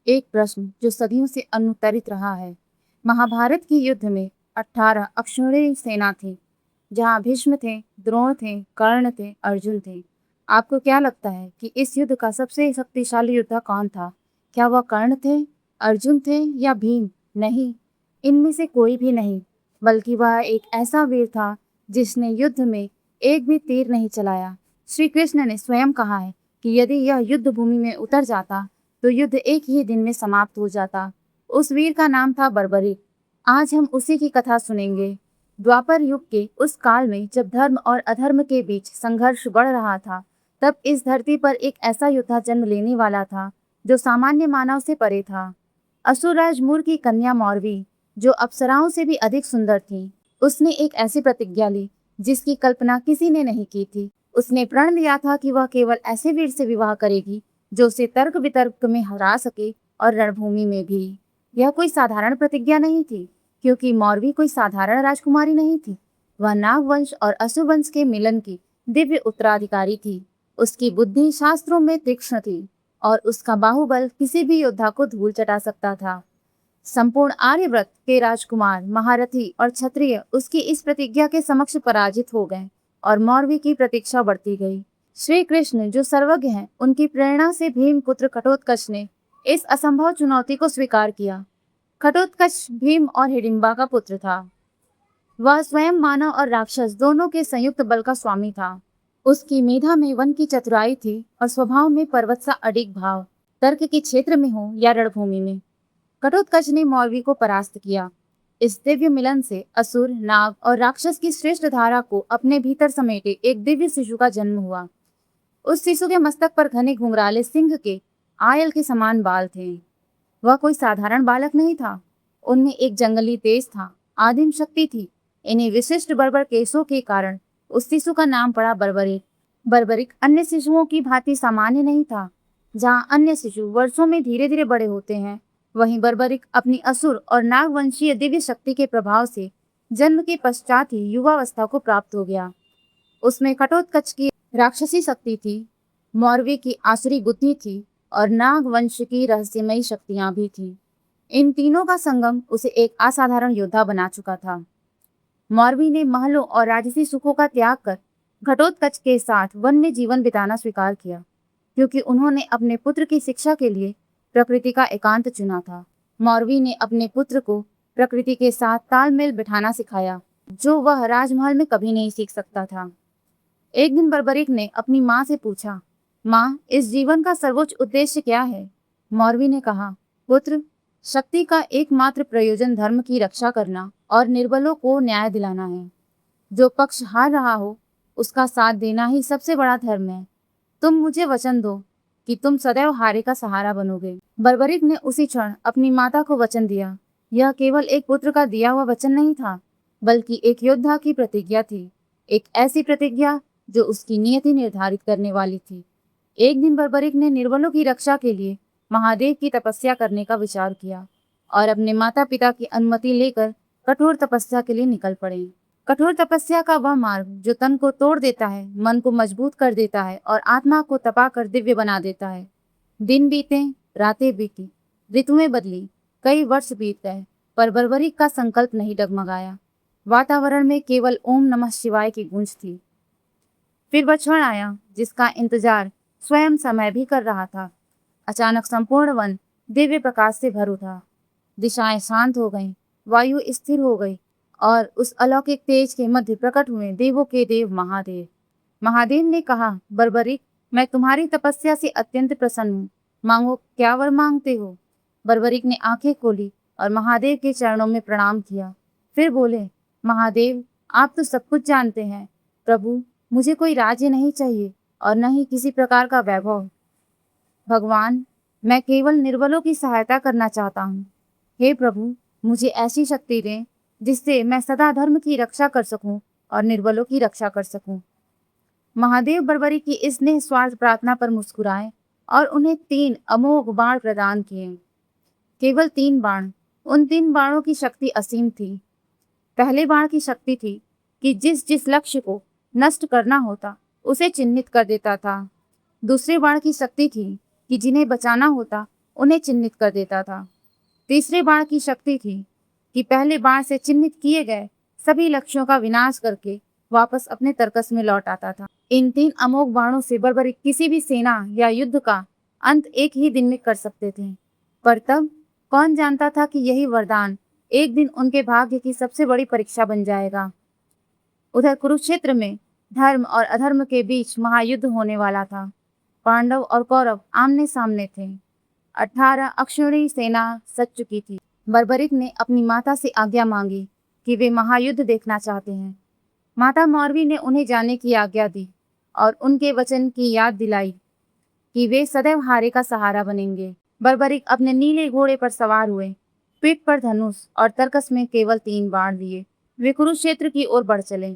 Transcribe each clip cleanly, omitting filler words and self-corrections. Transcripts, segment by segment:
एक प्रश्न जो सदियों से अनुत्तरित रहा है। महाभारत के युद्ध में 18 अक्षौहिणी सेना थी, जहाँ भीष्म थे, द्रोण थे, कर्ण थे, अर्जुन थे। आपको क्या लगता है कि इस युद्ध का सबसे शक्तिशाली योद्धा कौन था? क्या वह कर्ण थे, अर्जुन थे या भीम? नहीं, इनमें से कोई भी नहीं, बल्कि वह एक ऐसा वीर था जिसने युद्ध में एक भी तीर नहीं चलाया। श्री कृष्ण ने स्वयं कहा है कि यदि यह युद्ध भूमि में उतर जाता तो युद्ध एक ही दिन में समाप्त हो जाता। उस वीर का नाम था बर्बरीक। आज हम उसी की कथा सुनेंगे। द्वापर युग के उस काल में जब धर्म और अधर्म के बीच संघर्ष बढ़ रहा था, तब इस धरती पर एक ऐसा योद्धा जन्म लेने वाला था जो सामान्य मानव से परे था। असुरराज मूर की कन्या मौरवी, जो अप्सराओं से भी अधिक सुंदर थी, उसने एक ऐसी प्रतिज्ञा ली जिसकी कल्पना किसी ने नहीं की थी। उसने प्रण लिया था कि वह केवल ऐसे वीर से विवाह करेगी जो उसे तर्क वितर्क में हरा सके और रणभूमि में भी। यह कोई साधारण प्रतिज्ञा नहीं थी, क्योंकि मौरवी कोई साधारण राजकुमारी नहीं थी। वह नागवंश और असुर वंश के मिलन की दिव्य उत्तराधिकारी थी। उसकी बुद्धि शास्त्रों में तीक्ष्ण थी और उसका बाहुबल किसी भी योद्धा को धूल चटा सकता था। संपूर्ण आर्यव्रत के राजकुमार, महारथी और क्षत्रिय उसकी इस प्रतिज्ञा के समक्ष पराजित हो गए और मौरवी की प्रतीक्षा बढ़ती गई। श्री कृष्ण जो सर्वज्ञ हैं, उनकी प्रेरणा से भीमपुत्र घटोत्कच ने इस असंभव चुनौती को स्वीकार किया। घटोत्कच भीम और हिडिंबा का पुत्र था। वह स्वयं मानव और राक्षस दोनों के संयुक्त बल का स्वामी था। उसकी मेधा में वन की चतुराई थी और स्वभाव में पर्वत सा अडिग भाव, तर्क के क्षेत्र में हो या रणभूमि में। घटोत्कच ने मौरवी को परास्त किया। इस दिव्य मिलन से असुर, नाग और राक्षस की श्रेष्ठ धारा को अपने भीतर समेटे एक दिव्य शिशु का जन्म हुआ। उस शिशु के मस्तक पर घने घुंघराले सिंह के आयल के समान बाल थे। वह कोई साधारण बालक नहीं था, उनमें एक जंगली तेज था, आदिम शक्ति थी। इन्हीं विशिष्ट बर्बर केसों के कारण उस शिशु का नाम पड़ा बर्बरीक। बर्बरीक अन्य शिशुओं की भांति सामान्य नहीं था। जहाँ अन्य शिशु वर्षों में धीरे धीरे बड़े होते हैं, वहीं बर्बरीक अपनी असुर और नागवंशीय दिव्य शक्ति के प्रभाव से जन्म के पश्चात ही युवावस्था को प्राप्त हो गया। उसमें घटोत्कच की राक्षसी शक्ति थी, मौरवी की आसुरी बुद्धि थी और नागवंश की रहस्यमयी शक्तियां भी थी। इन तीनों का संगम उसे एक असाधारण योद्धा बना चुका था। मौरवी ने महलों और राजसी सुखों का त्याग कर घटोत्कच के साथ वन में जीवन बिताना स्वीकार किया, क्योंकि उन्होंने अपने पुत्र की शिक्षा के लिए प्रकृति का एकांत चुना था। मौरवी ने अपने पुत्र को प्रकृति के साथ तालमेल बिठाना सिखाया, जो वह राजमहल में कभी नहीं सीख सकता था। एक दिन बर्बरीक ने अपनी माँ से पूछा, माँ, इस जीवन का सर्वोच्च उद्देश्य क्या है? मौरवी ने कहा, पुत्र, शक्ति का एकमात्र प्रयोजन धर्म की रक्षा करना और निर्बलों को न्याय दिलाना है। जो पक्ष हार रहा हो, उसका साथ देना ही सबसे बड़ा धर्म है। तुम मुझे वचन दो कि तुम सदैव हारे का सहारा बनोगे। बर्बरीक ने उसी क्षण अपनी माता को वचन दिया। यह केवल एक पुत्र का दिया हुआ वचन नहीं था, बल्कि एक योद्धा की प्रतिज्ञा थी। एक ऐसी प्रतिज्ञा जो उसकी नियति निर्धारित करने वाली थी। एक दिन बर्बरीक ने निर्बलों की रक्षा के लिए महादेव की तपस्या करने का विचार किया और अपने माता पिता की अनुमति लेकर कठोर तपस्या के लिए निकल पड़े। कठोर तपस्या का वह मार्ग जो तन को तोड़ देता है, मन को मजबूत कर देता है और आत्मा को तपा कर दिव्य बना देता है। दिन बीते, रातें बीती, ऋतुएं बदली, कई वर्ष बीत गए, पर बर्बरीक का संकल्प नहीं डगमगाया। वातावरण में केवल ओम नमः शिवाय की गूंज थी। फिर वह क्षण आया जिसका इंतजार स्वयं समय भी कर रहा था। अचानक संपूर्ण वन दिव्य प्रकाश से भर उठा। दिशाएं शांत हो गईं, वायु स्थिर हो गई और उस अलौकिक तेज के मध्य प्रकट हुए देवों के देव महादेव। महादेव ने कहा, बर्बरीक, मैं तुम्हारी तपस्या से अत्यंत प्रसन्न हूँ। मांगो, क्या वर मांगते हो? बर्बरीक ने आंखें खोली और महादेव के चरणों में प्रणाम किया। फिर बोले, महादेव, आप तो सब कुछ जानते हैं। प्रभु, मुझे कोई राज्य नहीं चाहिए और न ही किसी प्रकार का वैभव। भगवान, मैं केवल निर्बलों की सहायता करना चाहता हूँ। हे प्रभु, मुझे ऐसी शक्ति दें जिससे मैं सदा धर्म की रक्षा कर सकूं और निर्बलों की रक्षा कर सकूं। महादेव बर्बरीक की इस निस्वार्थ प्रार्थना पर मुस्कुराए और उन्हें 3 अमोघ बाण प्रदान किए। केवल 3 बाण। उन 3 बाणों की शक्ति असीम थी। पहले बाण की शक्ति थी कि जिस जिस लक्ष्य को नष्ट करना होता उसे चिन्हित कर देता था। दूसरे बाण की शक्ति थी कि जिन्हें बचाना होता उन्हें चिन्हित कर देता था। तीसरे बाण की शक्ति थी कि पहले बाण से चिन्हित किए गए सभी लक्ष्यों का विनाश करके वापस अपने तर्कस में लौट आता था। इन 3 अमोघ बाणों से बर्बरिक किसी भी सेना या युद्ध का अंत एक ही दिन में कर सकते थे। पर तब कौन जानता था कि यही वरदान एक दिन उनके भाग्य की सबसे बड़ी परीक्षा बन जाएगा। उधर कुरुक्षेत्र में धर्म और अधर्म के बीच महायुद्ध होने वाला था। पांडव और कौरव आमने सामने थे। 18 अक्षौहिणी सेना सज चुकी थी। बर्बरिक ने अपनी माता से आज्ञा मांगी कि वे महायुद्ध देखना चाहते हैं। माता मौरवी ने उन्हें जाने की आज्ञा दी और उनके वचन की याद दिलाई कि वे सदैव हारे का सहारा बनेंगे। बर्बरिक अपने नीले घोड़े पर सवार हुए। पीठ पर धनुष और तर्कस में केवल 3 बाण लिए वे कुरुक्षेत्र की ओर बढ़ चले।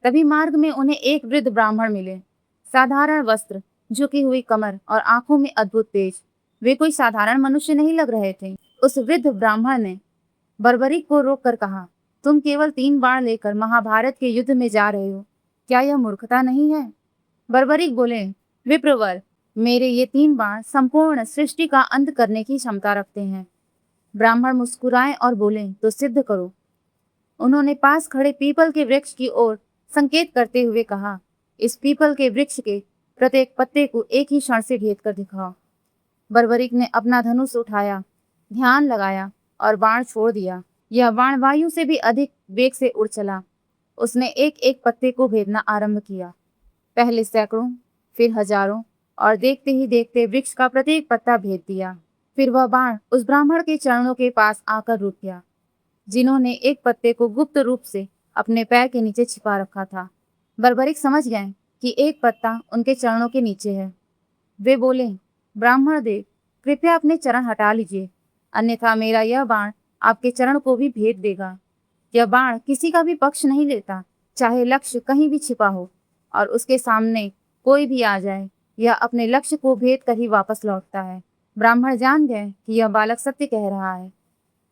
तभी मार्ग में उन्हें एक वृद्ध ब्राह्मण मिले। साधारण वस्त्र, झुकी हुई कमर और आंखों में अद्भुत तेज। वे कोई साधारण मनुष्य नहीं लग रहे थे। उस वृद्ध ब्राह्मण ने बर्बरिक को रोककर कहा, तुम केवल 3 बाण लेकर महाभारत के युद्ध में जा रहे हो, क्या यह मूर्खता नहीं है? बर्बरिक बोले, विप्रवर, मेरे ये 3 बाण संपूर्ण सृष्टि का अंत करने की क्षमता रखते हैं। ब्राह्मण मुस्कुराए और बोले, तो सिद्ध करो। उन्होंने पास खड़े पीपल के वृक्ष की ओर संकेत करते हुए कहा, इस पीपल के वृक्ष के प्रत्येक पत्ते को एक ही क्षण से घेत कर दिखाओ। बर्बरिक ने अपना धनुष उठाया, ध्यान लगाया और बाण छोड़ दिया। यह बाण वायु से भी अधिक वेग से उड़ चला। उसने एक एक पत्ते को भेदना आरंभ किया। पहले सैकड़ों, फिर हजारों और देखते ही देखते वृक्ष का प्रत्येक पत्ता भेद दिया। फिर वह बाण उस ब्राह्मण के चरणों के पास आकर रुक गया, जिन्होंने एक पत्ते को गुप्त रूप से अपने पैर के नीचे छिपा रखा था। बर्बरिक समझ गए कि एक पत्ता उनके चरणों के नीचे है। वे बोले, ब्राह्मण देव, कृपया अपने चरण हटा लीजिए, अन्यथा मेरा यह बाण आपके चरण को भी भेद देगा। यह बाण किसी का भी पक्ष नहीं लेता, चाहे लक्ष्य कहीं भी छिपा हो और उसके सामने कोई भी आ जाए, यह अपने लक्ष्य को भेद कर ही वापस लौटता है। ब्राह्मण जान गए कि यह बालक सत्य कह रहा है।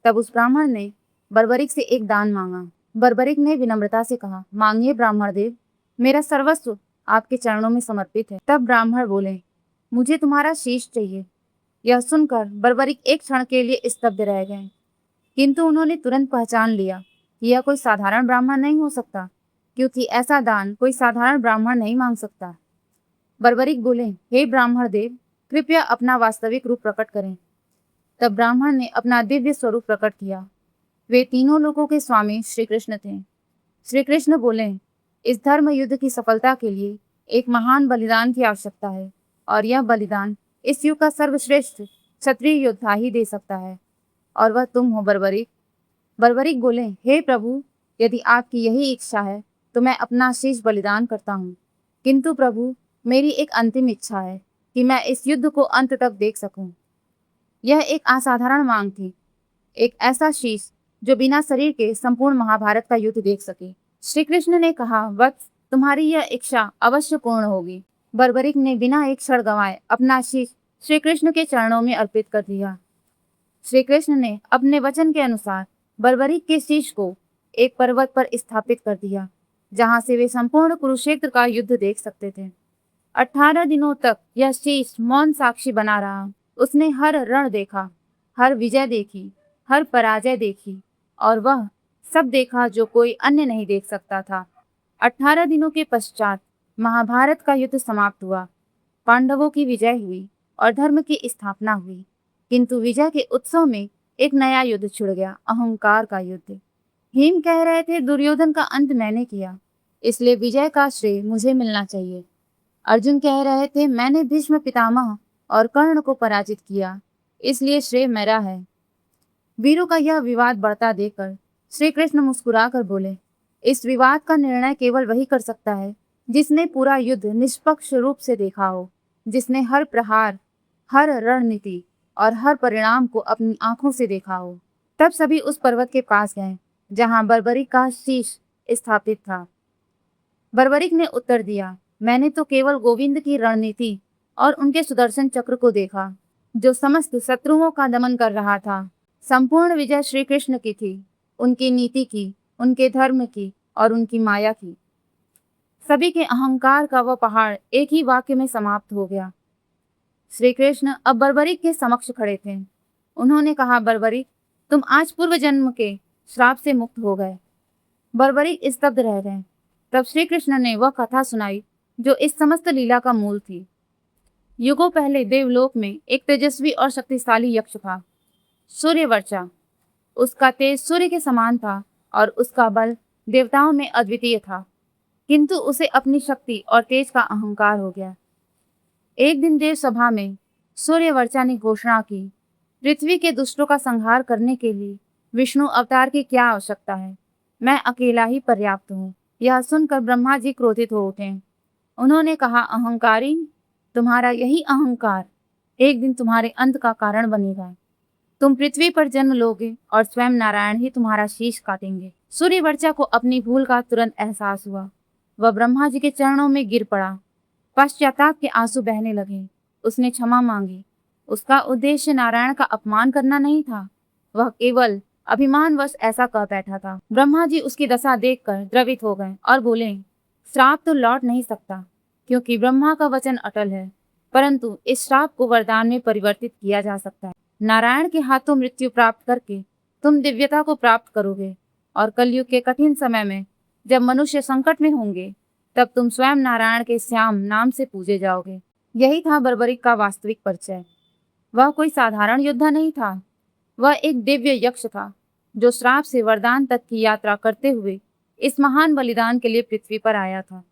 तब उस ब्राह्मण ने बर्बरिक से एक दान मांगा। बर्बरिक ने विनम्रता से कहा, मांगिए ब्राह्मण देव, मेरा सर्वस्व आपके चरणों में समर्पित है। तब ब्राह्मण बोले, मुझे तुम्हारा शीश चाहिए। यह सुनकर बर्बरिक एक क्षण के लिए स्तब्ध रह गए, किंतु उन्होंने तुरंत पहचान लिया कि यह कोई साधारण ब्राह्मण नहीं हो सकता, क्योंकि ऐसा दान कोई साधारण ब्राह्मण नहीं मांग सकता। बर्बरिक बोले, हे ब्राह्मण देव, कृपया अपना वास्तविक रूप प्रकट करें। तब ब्राह्मण ने अपना दिव्य स्वरूप प्रकट किया। वे तीनों लोकों के स्वामी श्री कृष्ण थे। श्री कृष्ण बोले, इस धर्म युद्ध की सफलता के लिए एक महान बलिदान की आवश्यकता है और यह बलिदान इस युग का सर्वश्रेष्ठ क्षत्रिय योद्धा ही दे सकता है, और वह तुम हो बर्बरिक। बर्बरिक बोले, हे प्रभु, यदि आपकी यही इच्छा है तो मैं अपना शीश बलिदान करता हूँ, किंतु प्रभु, मेरी एक अंतिम इच्छा है कि मैं इस युद्ध को अंत तक देख सकूं। यह एक असाधारण मांग थी, एक ऐसा शीश जो बिना शरीर के संपूर्ण महाभारत का युद्ध देख सके। श्री कृष्ण ने कहा, वत्स, तुम्हारी यह इच्छा अवश्य पूर्ण होगी। बर्बरिक ने बिना एक क्षण गंवाए अपना शीश श्री कृष्ण के चरणों में अर्पित कर दिया। श्री कृष्ण ने अपने वचन के अनुसार बर्बरिक के शीश को एक पर्वत पर स्थापित कर दिया, जहां से वे संपूर्ण कुरुक्षेत्र का युद्ध देख सकते थे। 18 दिनों तक यह शीश मौन साक्षी बना रहा। उसने हर रण देखा, हर विजय देखी, हर पराजय देखी, और वह सब देखा जो कोई अन्य नहीं देख सकता था। 18 दिनों के पश्चात महाभारत का युद्ध समाप्त हुआ। पांडवों की विजय हुई और धर्म की स्थापना हुई, किंतु विजय के उत्सव में एक नया युद्ध छिड़ गया, अहंकार का युद्ध। भीम कह रहे थे, दुर्योधन का अंत मैंने किया, इसलिए विजय का श्रेय मुझे मिलना चाहिए। अर्जुन कह रहे थे, मैंने भीष्म पितामह और कर्ण को पराजित किया, इसलिए श्रेय मेरा है। वीरों का यह विवाद बढ़ता देखकर श्री कृष्ण मुस्कुराकर बोले, इस विवाद का निर्णय केवल वही कर सकता है जिसने पूरा युद्ध निष्पक्ष रूप से देखा हो, जिसने हर प्रहार, हर रणनीति और हर परिणाम को अपनी आंखों से देखा हो। तब सभी उस पर्वत के पास गए जहां बर्बरिक का शीश स्थापित था। बर्बरिक ने उत्तर दिया, मैंने तो केवल गोविंद की रणनीति और उनके सुदर्शन चक्र को देखा, जो समस्त शत्रुओं का दमन कर रहा था। संपूर्ण विजय श्री कृष्ण की थी, उनकी नीति की, उनके धर्म की और उनकी माया की। सभी के अहंकार का वह पहाड़ एक ही वाक्य में समाप्त हो गया। श्री कृष्ण अब बर्बरिक के समक्ष खड़े थे। उन्होंने कहा, बर्बरिक, तुम आज पूर्व जन्म के श्राप से मुक्त हो गए। बर्बरिक स्तब्ध रह गए। तब श्री कृष्ण ने वह कथा सुनाई जो इस समस्त लीला का मूल थी। युगों पहले देवलोक में एक तेजस्वी और शक्तिशाली यक्ष था, सूर्यवर्चा। उसका तेज सूर्य के समान था और उसका बल देवताओं में अद्वितीय था, किंतु उसे अपनी शक्ति और तेज का अहंकार हो गया। एक दिन देव सभा में सूर्यवर्चा ने घोषणा की, पृथ्वी के दुष्टों का संहार करने के लिए विष्णु अवतार की क्या आवश्यकता है, मैं अकेला ही पर्याप्त हूँ। यह सुनकर ब्रह्मा जी क्रोधित हो उठे। उन्होंने कहा, अहंकारी, तुम्हारा यही अहंकार एक दिन तुम्हारे अंत का कारण बनेगा। तुम पृथ्वी पर जन्म लोगे और स्वयं नारायण ही तुम्हारा शीश काटेंगे। सूर्यवर्चा को अपनी भूल का तुरंत एहसास हुआ। वह ब्रह्मा जी के चरणों में गिर पड़ा। पश्चाताप के आंसू बहने लगे। उसने क्षमा मांगी। उसका उद्देश्य नारायण का अपमान करना नहीं था, वह केवल अभिमानवश ऐसा कह बैठा था। ब्रह्मा जी उसकी दशा देखकर द्रवित हो गए और बोले, श्राप तो लौट नहीं सकता, क्योंकि ब्रह्मा का वचन अटल है, परंतु इस श्राप को वरदान में परिवर्तित किया जा सकता है। नारायण के हाथों मृत्यु प्राप्त करके तुम दिव्यता को प्राप्त करोगे और कलयुग के कठिन समय में जब मनुष्य संकट में होंगे, तब तुम स्वयं नारायण के श्याम नाम से पूजे जाओगे। यही था बर्बरिक का वास्तविक परिचय। वह कोई साधारण योद्धा नहीं था, वह एक दिव्य यक्ष था जो श्राप से वरदान तक की यात्रा करते हुए इस महान बलिदान के लिए पृथ्वी पर आया था।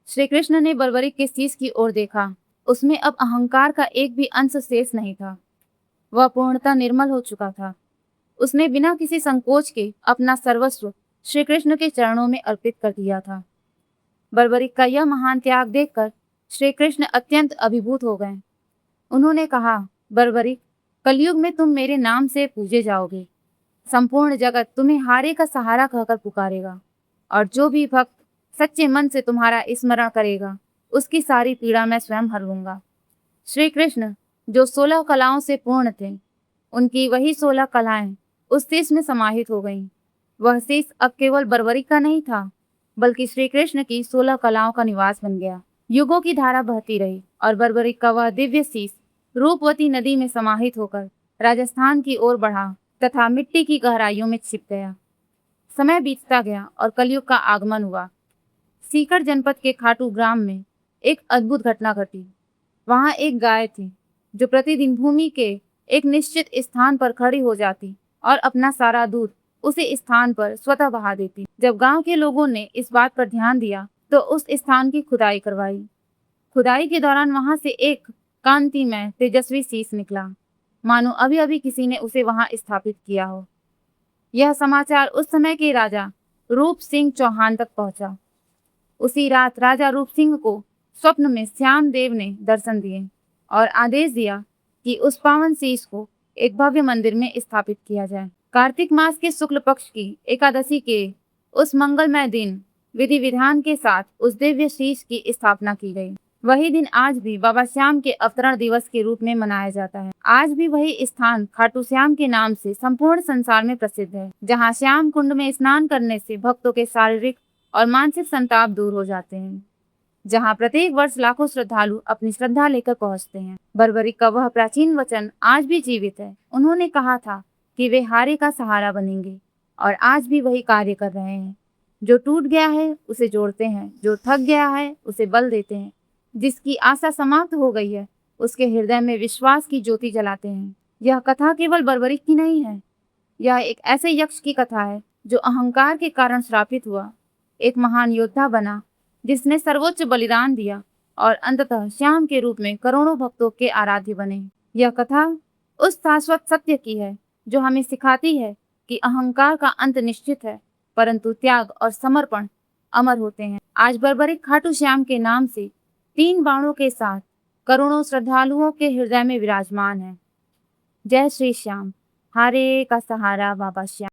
श्री कृष्ण ने बर्बरिक के शीश की ओर देखा। उसमें अब अहंकार का एक भी अंश शेष नहीं था। वह पूर्णतः निर्मल हो चुका था। उसने बिना किसी संकोच के अपना सर्वस्व श्री कृष्ण के चरणों में अर्पित कर दिया था। बर्बरिक का यह महान त्याग देखकर श्री कृष्ण अत्यंत अभिभूत हो गए। उन्होंने कहा, बर्बरिक, कलयुग में तुम मेरे नाम से पूजे जाओगे। संपूर्ण जगत तुम्हें हारे का सहारा कहकर पुकारेगा और जो भी भक्त सच्चे मन से तुम्हारा स्मरण करेगा, उसकी सारी पीड़ा मैं स्वयं हर लूंगा। श्री कृष्ण जो 16 कलाओं से पूर्ण थे, उनकी वही 16 कलाएं उस शीश में समाहित हो गईं। वह शीश अब केवल बर्बरिक का नहीं था, बल्कि श्री कृष्ण की 16 कलाओं का निवास बन गया। युगों की धारा बहती रही और बर्बरिक का वह दिव्य शीश रूपवती नदी में समाहित होकर राजस्थान की ओर बढ़ा तथा मिट्टी की गहराइयों में छिप गया। समय बीतता गया और कलयुग का आगमन हुआ। सीकर जनपद के खाटू ग्राम में एक अद्भुत घटना घटी। वहां एक गाय थी जो प्रतिदिन भूमि के एक निश्चित स्थान पर खड़ी हो जाती और अपना सारा दूध उसी स्थान पर स्वतः बहा देती। जब गांव के लोगों ने इस बात पर ध्यान दिया तो उस स्थान की खुदाई करवाई। खुदाई के दौरान वहां से एक कांतिमय तेजस्वी शीश निकला, मानो अभी अभी किसी ने उसे वहां स्थापित किया हो। यह समाचार उस समय के राजा रूप सिंह चौहान तक पहुंचा। उसी रात राजा रूप सिंह को स्वप्न में श्याम देव ने दर्शन दिए और आदेश दिया कि उस पावन शीश को एक भव्य मंदिर में स्थापित किया जाए। कार्तिक मास के शुक्ल पक्ष की एकादशी के उस मंगलमय दिन विधि विधान के साथ उस दिव्य शीश की स्थापना की गई। वही दिन आज भी बाबा श्याम के अवतरण दिवस के रूप में मनाया जाता है। आज भी वही स्थान खाटू श्याम के नाम से संपूर्ण संसार में प्रसिद्ध है, जहाँ श्याम कुंड में स्नान करने से भक्तों के शारीरिक और मानसिक संताप दूर हो जाते हैं, जहाँ प्रत्येक वर्ष लाखों श्रद्धालु अपनी श्रद्धा लेकर पहुंचते हैं। बर्बरिक का वह प्राचीन वचन आज भी जीवित है। उन्होंने कहा था कि वे हारे का सहारा बनेंगे और आज भी वही कार्य कर रहे हैं। जो टूट गया है उसे जोड़ते हैं, जो थक गया है उसे बल देते हैं, जिसकी आशा समाप्त हो गई है उसके हृदय में विश्वास की ज्योति जलाते हैं। यह कथा केवल बर्बरिक की नहीं है, यह एक ऐसे यक्ष की कथा है जो अहंकार के कारण श्रापित हुआ, एक महान योद्धा बना जिसने सर्वोच्च बलिदान दिया और अंततः श्याम के रूप में करोड़ों भक्तों के आराध्य बने। यह कथा उस शाश्वत सत्य की है जो हमें सिखाती है कि अहंकार का अंत निश्चित है, परंतु त्याग और समर्पण अमर होते हैं। आज बर्बरिक खाटू श्याम के नाम से 3 बाणों के साथ करोड़ों श्रद्धालुओं के हृदय में विराजमान है। जय श्री श्याम, हारे का सहारा बाबा श्याम।